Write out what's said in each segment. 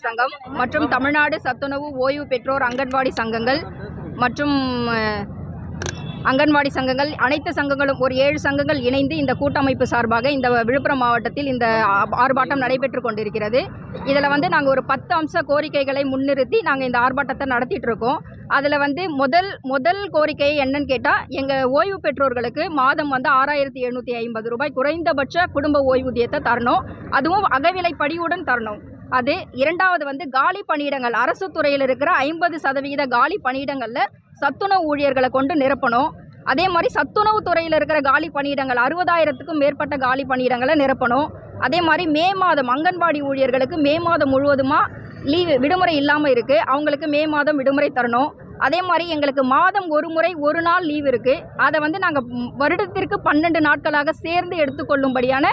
சங்கம் மற்றும் தமிழ்நாடு சத்துணவு ஓய்வு பெற்றோர் அங்கன்வாடி சங்கங்கள் மற்றும் அங்கன்வாடி சங்கங்கள் அனைத்து சங்கங்களும் ஒரு 7 சங்கங்கள் இணைந்து இந்த கூட்டமைப்பு சார்பாக இந்த விழுப்புரம் மாவட்டத்தில் இந்த ஆர்ப்பாட்டம் நடைபெற்று கொண்டிருக்கிறது. இதில் நாங்கள் ஒரு 10 அம்ச கோரிக்கைகளை முன்னிறுத்தி நாங்கள் இந்த ஆர்ப்பாட்டத்தை நடத்திட்டு இருக்கோம். அதில் முதல் கோரிக்கை என்னன்னு கேட்டால், எங்கள் ஓய்வு பெற்றோர்களுக்கு மாதம் 6750 ரூபாய் குறைந்தபட்ச குடும்ப ஓய்வூதியத்தை தரணும். அதுவும் அகவிலைப்படியுடன் தரணும். அது இரண்டாவது காலி பணியிடங்கள், அரசு துறையில் இருக்கிற 50% காலி பணியிடங்களில் சத்துணவு ஊழியர்களை கொண்டு நிரப்பணும். அதே மாதிரி சத்துணவு துறையில் இருக்கிற காலி பணியிடங்கள் 60,000க்கும் மேற்பட்ட காலி பணியிடங்களை நிரப்பணும். அதே மாதிரி மே மாதம் அங்கன்வாடி ஊழியர்களுக்கு மே மாதம் முழுவதுமாக விடுமுறை இல்லாமல் இருக்குது. அவங்களுக்கு மே மாதம் விடுமுறை தரணும். அதே மாதிரி எங்களுக்கு மாதம் ஒரு முறை ஒரு நாள் லீவ் இருக்குது. அதை நாங்கள் வருடத்திற்கு 12 நாட்களாக சேர்ந்து எடுத்துக்கொள்ளும்படியான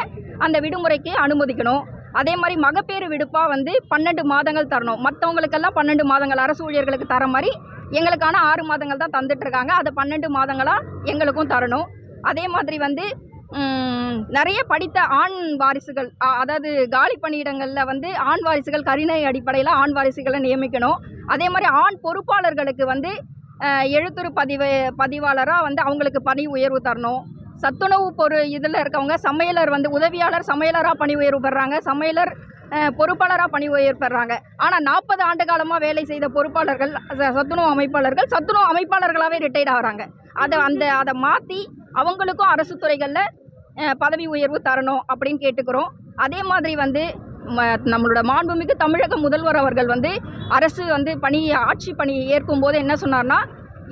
அந்த விடுமுறைக்கு அனுமதிக்கணும். அதே மாதிரி மகப்பேறு விடுப்பாக 12 மாதங்கள் தரணும். மற்றவங்களுக்கெல்லாம் 12 மாதங்கள் அரசு ஊழியர்களுக்கு தர மாதிரி எங்களுக்கான 6 மாதங்கள் தான் தந்துட்டுருக்காங்க. அதை 12 மாதங்களாக எங்களுக்கும் தரணும். அதே மாதிரி நிறைய படித்த ஆண் வாரிசுகள், அதாவது காலி பணியிடங்களில் ஆண் வாரிசுகள் கருணை அடிப்படையில் ஆண் வாரிசுகளை நியமிக்கணும். அதே மாதிரி ஆண் பொறுப்பாளர்களுக்கு எழுத்துரு பதிவாளராக அவங்களுக்கு பணி உயர்வு தரணும். சத்துணவு இதில் இருக்கவங்க சமையலர் உதவியாளர் சமையலராக பணி உயர்வு பெறாங்க, சமையலர் பொறுப்பாளராக பணி உயர்வு பெறாங்க. ஆனால் 40 ஆண்டு காலமாக வேலை செய்த பொறுப்பாளர்கள் சத்துணவு அமைப்பாளர்களாகவே ரிட்டையர்ட் ஆகிறாங்க. அதை மாற்றி அவங்களுக்கும் அரசு துறைகளில் பதவி உயர்வு தரணும் அப்படின்னு கேட்டுக்கிறோம். அதே மாதிரி நம்மளோட மாண்புமிகு தமிழக முதல்வர் அவர்கள் அரசு ஆட்சி பணியை ஏற்கும் போது என்ன சொன்னார்னா,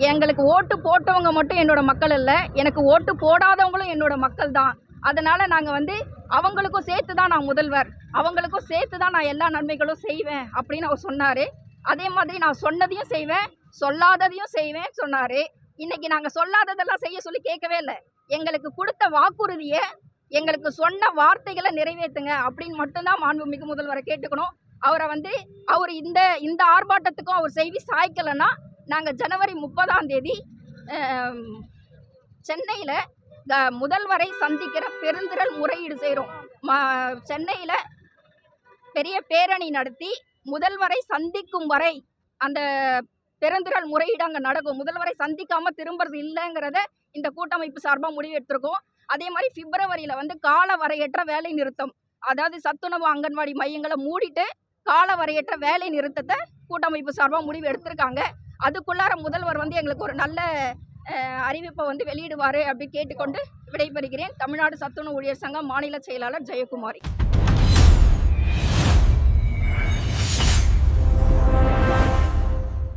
எங்களுக்கு ஓட்டு போட்டவங்க மட்டும் என்னோட மக்கள் இல்லை, எனக்கு ஓட்டு போடாதவங்களும் என்னோட மக்கள் தான். அதனால் நாங்கள் அவங்களுக்கும் சேர்த்து தான் நான் முதல்வர், அவங்களுக்கும் சேர்த்து தான் நான் எல்லா நன்மைகளும் செய்வேன் அப்படின்னு அவர் சொன்னார். அதே மாதிரி நான் சொன்னதையும் செய்வேன், சொல்லாததையும் செய்வேன் சொன்னார். இன்றைக்கி நாங்கள் சொல்லாததெல்லாம் செய்ய சொல்லி கேட்கவே இல்லை. எங்களுக்கு கொடுத்த வாக்குறுதியை, எங்களுக்கு சொன்ன வார்த்தைகளை நிறைவேற்றுங்க அப்படின்னு மட்டும்தான் மாண்புமிகு முதல்வரை கேட்டுக்கணும். அவரை அவர் இந்த ஆர்ப்பாட்டத்துக்கும் அவர் செய்தி சாய்க்கலைன்னா நாங்கள் ஜனவரி 30ஆம் தேதி சென்னையில் முதல்வரை சந்திக்கிற பெருந்திரள் முறையீடு செய்கிறோம். சென்னையில் பெரிய பேரணி நடத்தி முதல்வரை சந்திக்கும் வரை அந்த பெருந்திரள் முறையீடு அங்கே நடக்கும். முதல்வரை சந்திக்காமல் திரும்புறது இல்லைங்கிறத இந்த கூட்டமைப்பு சார்பாக முடிவெடுத்திருக்கோம். அதே மாதிரி பிப்ரவரியில் கால வரையற்ற வேலை நிறுத்தம், அதாவது சத்துணவு அங்கன்வாடி மையங்களை மூடிட்டு கால வரையற்ற வேலை நிறுத்தத்தை கூட்டமைப்பு சார்பாக முடிவு எடுத்திருக்காங்க. அதுக்குள்ளார முதல்வர் எங்களுக்கு ஒரு நல்ல அறிவிப்பை வெளியிடுவார் அப்படி கேட்டுக்கொண்டு விடைபெறுகிறேன். தமிழ்நாடு சத்துணவு ஊழியர் சங்கம் மாநில செயலாளர் ஜெயக்குமாரி.